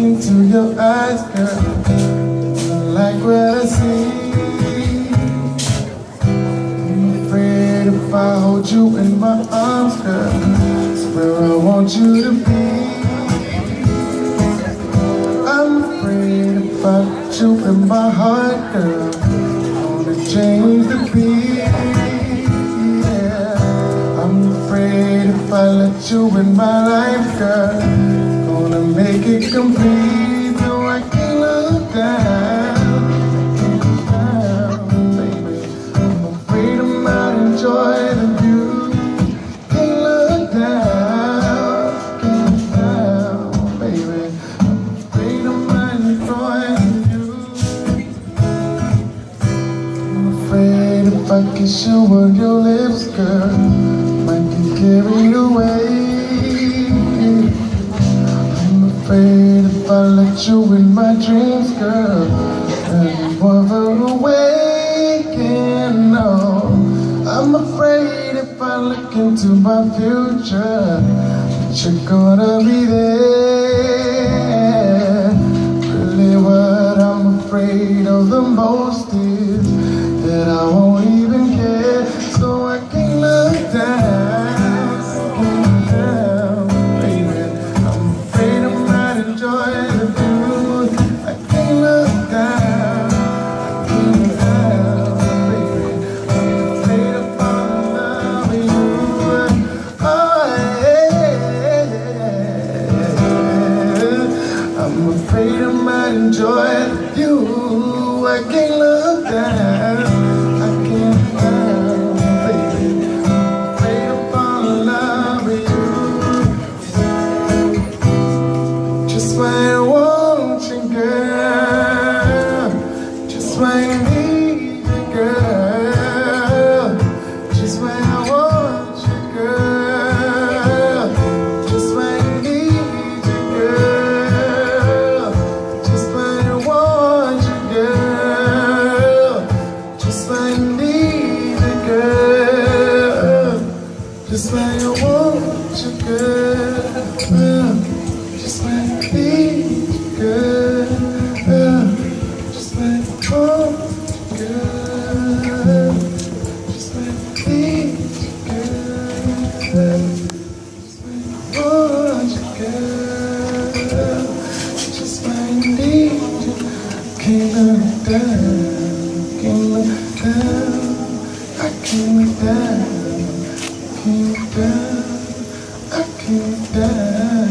Into your eyes, girl, like what I see. I'm afraid if I hold you in my arms, girl, it's where I want you to be. I'm afraid if I put you in my heart, girl, I wanna change the beat. Yeah. I'm afraid if I let you in my life, girl, gonna make it complete. No, I can't look down, baby. I'm afraid I might enjoy the view. Can't look down, baby. I'm afraid I might enjoy the view. I'm afraid if I kiss you on your lips, girl, might get carried away. Afraid if I let you in my dreams, girl, and never awaken. No, I'm afraid if I look into my future, that you're gonna be there. Really what I'm afraid of the most is that I won't even care. So I can't look down. I'm afraid I might enjoy you. I can't look down. I can't look down, baby. I'm afraid I'll fall in love with you. Just why I want you, girl. Just why I need you, girl. Just why I want you, girl. Just why I need you, girl. Just why I want you, girl. Just why I need you, girl. Just why I want you, girl. Just why I need you, girl. Just why I want you, girl. Just why I need you. Can't look down, can't look down. I can't look down. I can't die.